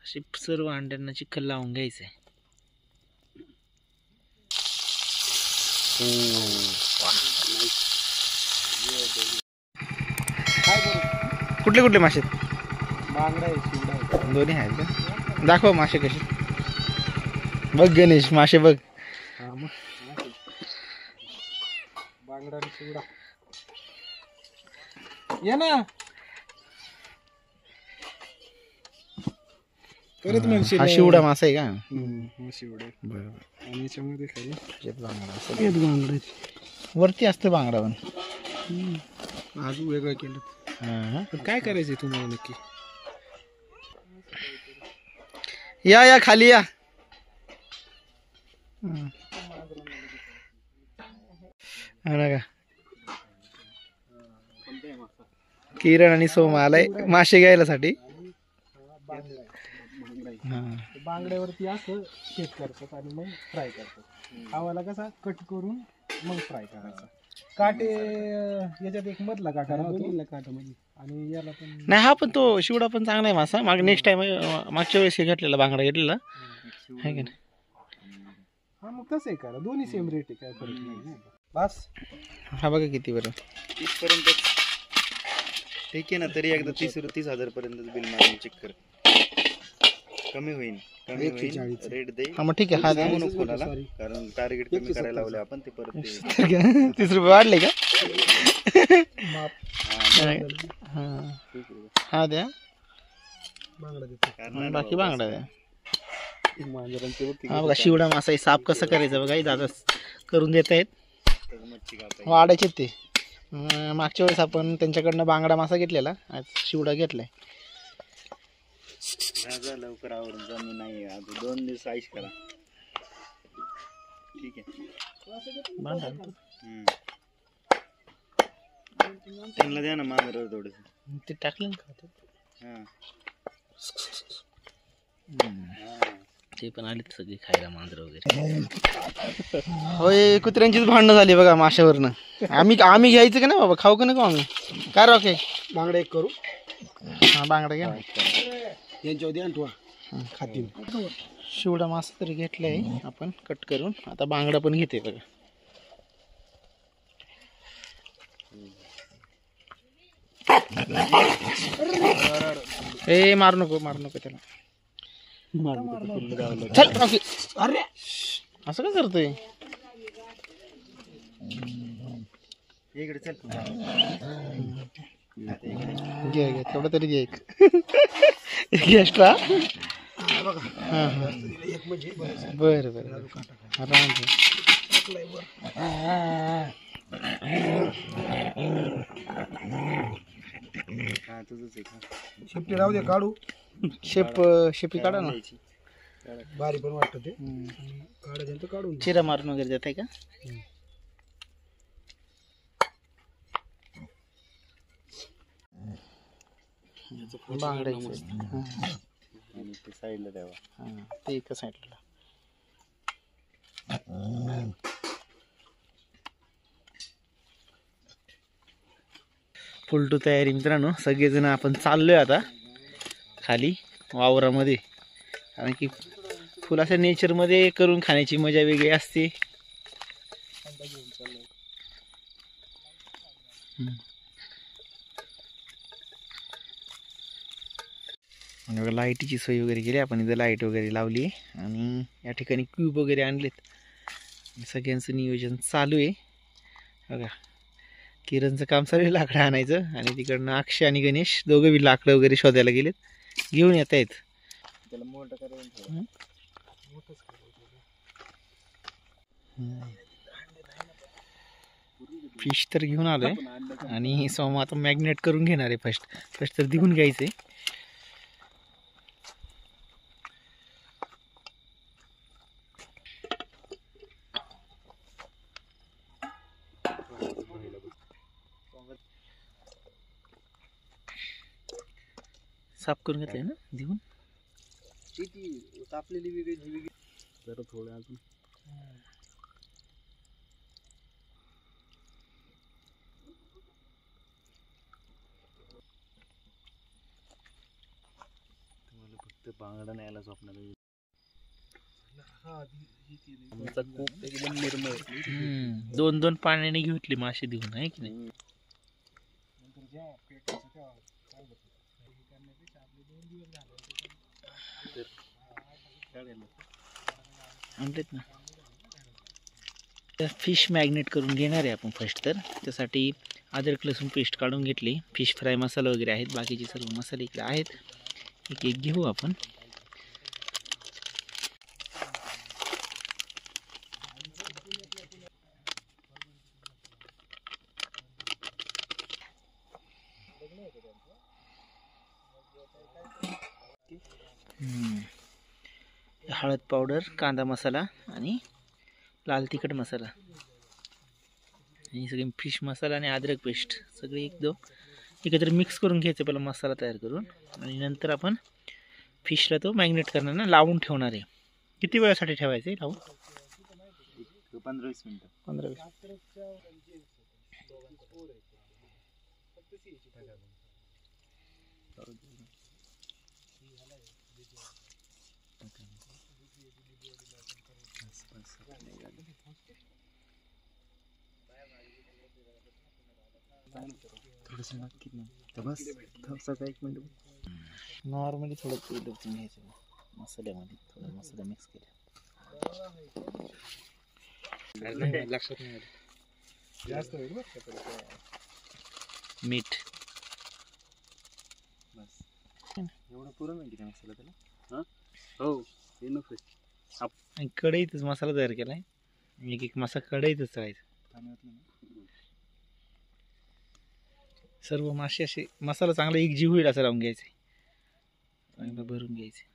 अशी सर्व अंड्यांना चिखल लावून घ्यायचं आहे. कुठले कुठले मासे? बांगडा आहे, शिवडा आहे. दोन्ही आहेत का? दाखव मासे कसे. बघ गणेश मासे बघ. बांगडा आणि शिवडा ये ना परत म्हणशील. हा शिवडा मासा आहे का? शिवडा बरोबर. आणि याच्यामध्ये खाली बांगडा सगळ्यात बांगडा वरती असतं बांगडा पण. आज वेगळं केलं. पण काय करायचंय तुम्हाला नक्की? या या खाली या. का किरण आणि सोमा आलाय मासे घ्यायला साठी. बांगड्यावरती असं शेत करतात आणि मग फ्राय करतात. खावाला कसा कट करून मग फ्राय करायचा. काटे याच्यात एक मधला काटा राहतो काटामध्ये आणि याला पण नाही. हा पण तो शिवडा पण चांगला आहे मासा. माग नेक्स्ट टाइम मागच्या वेळेस घेतलेला बांगडा घेतलेला आहे की नाही. हा मग तसं आहे करा. दोन्ही सेम रेट आहे, काय फरक नाही. बस हा बघा किती बरं 30 पर्यंत ठीक आहे ना. तरी एकदा 30,000 पर्यंत बिल मारून चेक कर. कमी होईल रेट दे. हा मग ठीक आहे. हा द्या. कोणाला कारण टार्गेट कमी करायला लावले आपण ते परत 30 रुपये वाढले का? हा द्या. बाकी बांगडा द्या. हा बघा शिवडा मासा आहे. साफ कसं करायचं बघा दादा करून देत आहेत. वाढायचे ते. मागच्या वेळेस आपण त्यांच्याकडनं बांगडा मासा घेतलेला, आज शिवडा घेतलाय. लवकर आवरून जा. मी नाही आज 2 दिवस आईश करा. ठीक आहे. त्यांना द्या ना मांजर थोडस ते टाकलं ना. ते पण आले सगळे खायला मांजर वगैरे. होय कुत्र्यांचीच भांडणं झाली बघा माशावरनं. आम्ही घ्यायचं का ना बाबा, खाऊ का नको आम्ही? काय राखे बांगडा एक करू. हा बांगडा घ्या. यांच्यावर आणतो खातील. शिवडा मासा तरी घेतलाय आपण कट करून. आता बांगडा पण घेते बघा. ए मारू नको त्याला. चल रॉकी. अरे असं काय करतोय? इकडे चल. घे तेवढं तरी घे. एक एक्स्ट्रा. बरं बरं शेपटी राहू दे, काढू. शेपी काढा ना. भारी पण वाटत ते. काढायचं तर काढून चिरा मारून वगैरे देत आहे का? बांगड्याचं साईडला द्यावा. ते एका साईडला. फुल टू तयारी मित्रांनो. सगळेजण आपण चाललोय आता खाली वावरामध्ये. कारण की फुल अशा नेचरमध्ये करून खाण्याची मजा वेगळी असते. आणि बघा लाईटीची सोय वगैरे केली आपण. इथं लाईट वगैरे लावली आहे आणि या ठिकाणी क्यूब वगैरे आणलेत. सगळ्यांचं नियोजन चालू आहे बघा. किरणचं काम चालू आहे लाकडं आणायचं आणि तिकडनं अक्षय आणि गणेश दोघं बी लाकडं वगैरे शोधायला गेलेत. घेऊन येत आहेत. फिश तर घेऊन आलोय आणि सोमा आता मॅग्नेट करून घेणार आहे. फर्स्ट तर दिवून घ्यायचंय. साफ करून घेतलंय ना देऊन. तापलेली वेगळी जरा थोडं अजून. तुम्हाला फक्त बांगडा न्यायला स्वप्न एकदम निर्मळ. 2-2 पाण्याने घेतली मासे देऊन आहे की नाही. नंतर जेव्हा पेटायचं तेव्हा काय होतं, हे करण्यापेक्षा आपले 2 दिवस झाले आणलेत ना. फिश मॅग्नेट करून घेणार आहे आपण फर्स्ट. तर त्यासाठी अद्रक लसूण पेस्ट काढून घेतली. फिश फ्राय मसाला वगैरे आहेत, बाकीचे सर्व मसाले इकडे आहेत. एक एक घेऊ आपण. हळद पावडर, कांदा मसाला आणि लाल तिखट मसाला आणि सगळे फिश मसाला आणि अद्रक पेस्ट सगळे एकत्र मिक्स करून घ्यायचं पहिला मसाला तयार करून. आणि नंतर आपण फिशला तो मॅग्नेट करणार ना, लावून ठेवणार आहे. किती वेळासाठी ठेवायचं आहे लावून? 15-20 मिनिटं. 15-20. थोडंसं नक्की नाही तर बस थोडंसं 1 मिनिट. नॉर्मली थोडं तेल ओतून घ्यायचं मसाल्यामध्ये, थोडा मसाला मिक्स केला. लक्षात नाही आलं. जास्त होईल बरं का तरी. मीठ बस एवढं पुरण आहे की नाही मसाला त्याला. हां हो हे नको आणि कढईतच मसाला तयार केला आहे. एक मसाला कढईतच तळायचा. सर्व मासे असे मसाला चांगला एकजीव होईल असं लावून घ्यायचे, चांगलं भरून घ्यायचे.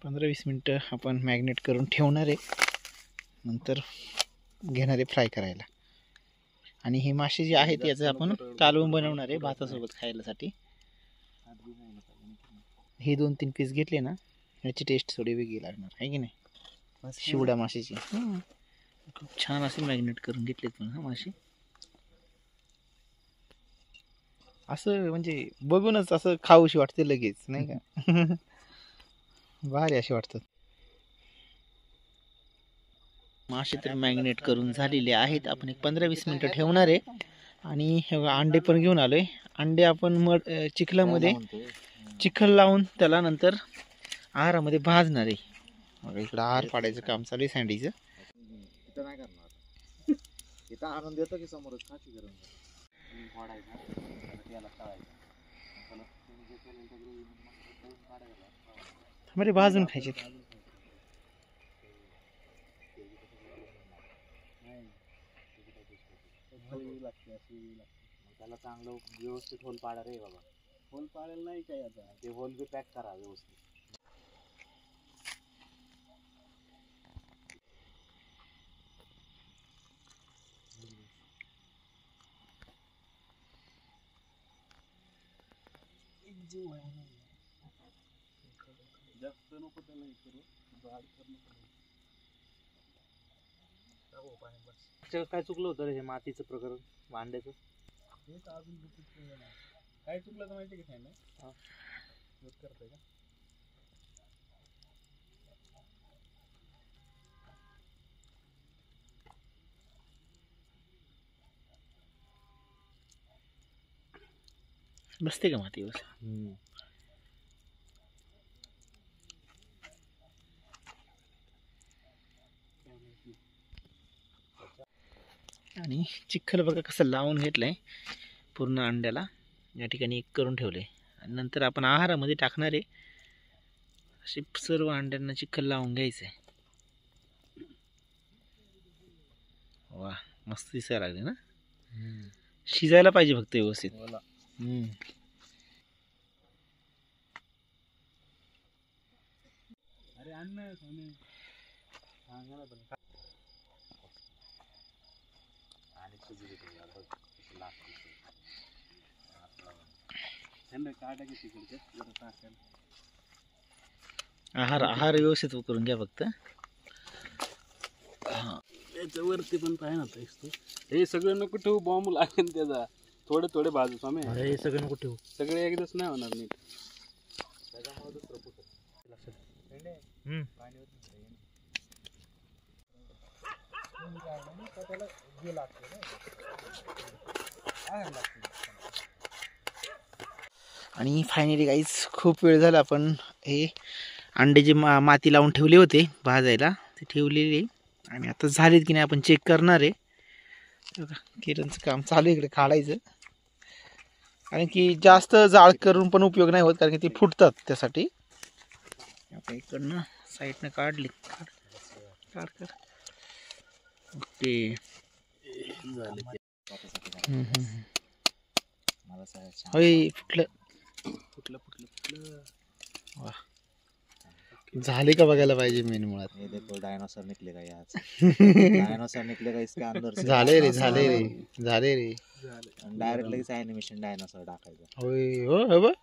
15-20 मिनटं आपण मॅग्नेट करून ठेवणार आहे. नंतर घेणार आहे फ्राय करायला. आणि हे मासे जे आहेत याचं आपण कालवण बनवणार आहे भातासोबत खायलासाठी. हे 2-3 पीस घेतले ना, याची टेस्ट थोडी वेगळी लागणार आहे की नाही. शिवडा माशाची खूप छान असे मॅग्नेट करून घेतलेत पण हा मासे. असं म्हणजे बघूनच असं खाऊशी वाटते लगेच नाही का. भारी असे वाटतात मासे. तर मॅग्नेट करून झालेले आहेत. आपण एक 15-20 मिनटं ठेवणार आहे. आणि अंडे पण घेऊन आलोय. अंडे आपण चिखलामध्ये चिखल लावून त्याला नंतर आहारामध्ये भाजणार आहे. मग इकडं आहार पाडायचं काम चालू आहे सँडीचं. इथं नाही करणार. इथं आणून देतो की समोरच खाची गरम वाढायचा त्याला तळायचा. मध्ये भाजून खायचे. त्याला चांगलं व्यवस्थित होल पाडा रे बाबा. होल पाडेल नाही काय आता, ते होल बी पॅक करा व्यवस्थित. जास्त नको त्याला हे करू. काय चुकलं होतं रे हे मातीचं प्रकरण भांड्याचं? काय चुकलं तर माहिती का नाही करतोय का. बसते का माती बस. आणि चिखल बघा कसं लावून घेतलंय पूर्ण अंड्याला. या ठिकाणी एक करून ठेवले. आणि नंतर आपण आहारामध्ये टाकणारे असे सर्व अंड्यांना चिखल लावून घ्यायचंय. वा मस्त दिसायला लागले ना. शिजायला पाहिजे फक्त व्यवस्थित. अरे अन्न आहार व्यवस्थित करून घ्या फक्त. याच्यावरती पण पाहिजे ना. हे सगळं नको ठेवू, बॉम्ब लागेल त्याचा. थोडे थोडे बाजू स्वामी. हे सगळं नको ठेवू. सगळे एकदाच नाही होणार नीट. त्याच्यामुळे दुसरं कुठं त्याला हे लागतं ना, बाहेर लागतं. आणि फायनली गाईज खूप वेळ झाला आपण हे अंडे जे माती लावून ठेवले होते भाजायला ते ठेवलेले आणि आता झालेत की नाही आपण चेक करणार आहे. बघा किरणचं काम चालू आहे इकडे काढायचं, कारण की जास्त जाळ करून पण उपयोग नाही होत, कारण की ते फुटतात. त्यासाठी आपण इकडनं साईडनं काढले. काढ कर. ओके होय फुटलं. वा झाले का बघायला पाहिजे मेन मुळात. ये देखो डायनासोर निकलेगा यहाँ से. डायनासोर निकलेगा इसके अंदर से. झाले रे झाले रे झाले रे. डायरेक्ट लगेच ॲनिमेशन डायनासोर टाकायचं. होय हो हो बघ.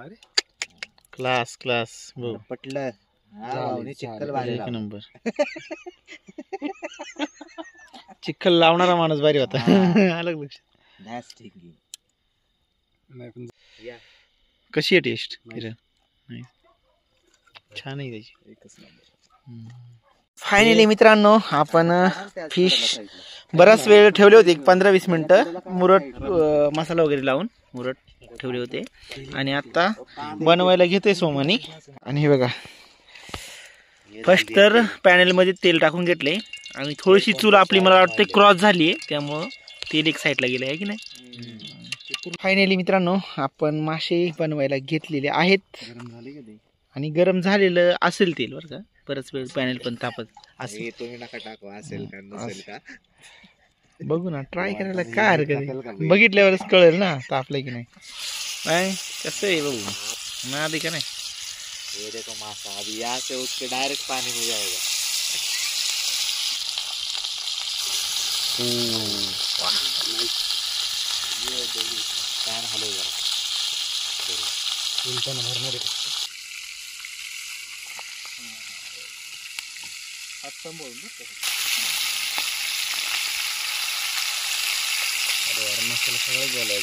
अरे क्लास क्लास बघ. पटलं. चिक्कल भारी एक नंबर. चिखल लावणारा माणूस भारी होता. अलग लक्षात. That's thinking. नाही पण कशी आहे टेस्ट किरण? नाही छान आहे त्याची. एकच नंबर. फायनली मित्रांनो आपण फिश बराच वेळ ठेवले होते, एक 15-20 मिनिटं मुरट मसाला वगैरे लावून मुरट ठेवले होते. आणि आता बनवायला घेते सोमानी. आणि हे बघा फर्स्ट तर पॅनलमध्ये तेल टाकून घेतले आणि थोडीशी चूल आपली मला वाटते क्रॉस झाली आहे, त्यामुळं तेल एक साईडला गेलं आहे की नाही. फायनली मित्रांनो आपण मासे बनवायला घेतलेले आहेत. गरम झाली का ते? आणि गरम झालेलं असेल तेल बरं का, बरंच वेळ पॅनल पण तापत असेल. हे तुम्ही नका टाकू, असेल का नसेल का. बघू ना ट्राय करायला काय हरकत आहे, बघितल्यावरच कळेल ना तापलं की नाही. काय कसं आहे बघू ना आधी का नाही. ये देखो मासा अभी यहाँ से उठ के डायरेक्ट पानी में जाएगा. पॅन हलव जरा. उलटानं भरणार आहे. हात सांभाळून बघ. अरे यार मसाला सगळं झालं.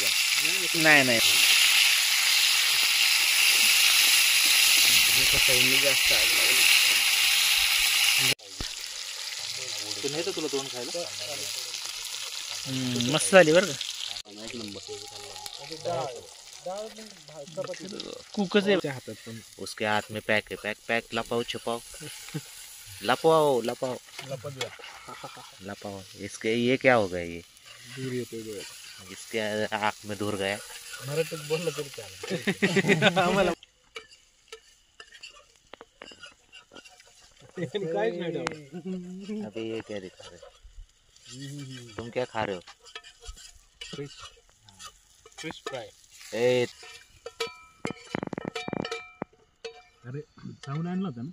नाही नाही जास्त नाही तर तुला दोन खायला. मस्त झाली बरं का. कुकच आहे हातात पण उसके हाथ में पैक है. पैक पैक लपाओ छुपाओ. लपवाओ लपाओ लपाओ. इसके ये क्या हो गया, ये दूर येतोय डोळे. इसके आँख में दूर गया. मराठीत बोललं तरी चालेल. आम्हाला काहीच नाही ठेवलं. अभी ये क्या दिखा रहे, तुम क्या खा रहे हो? Fish fry. ए अरे साऊंड आणला होता ना.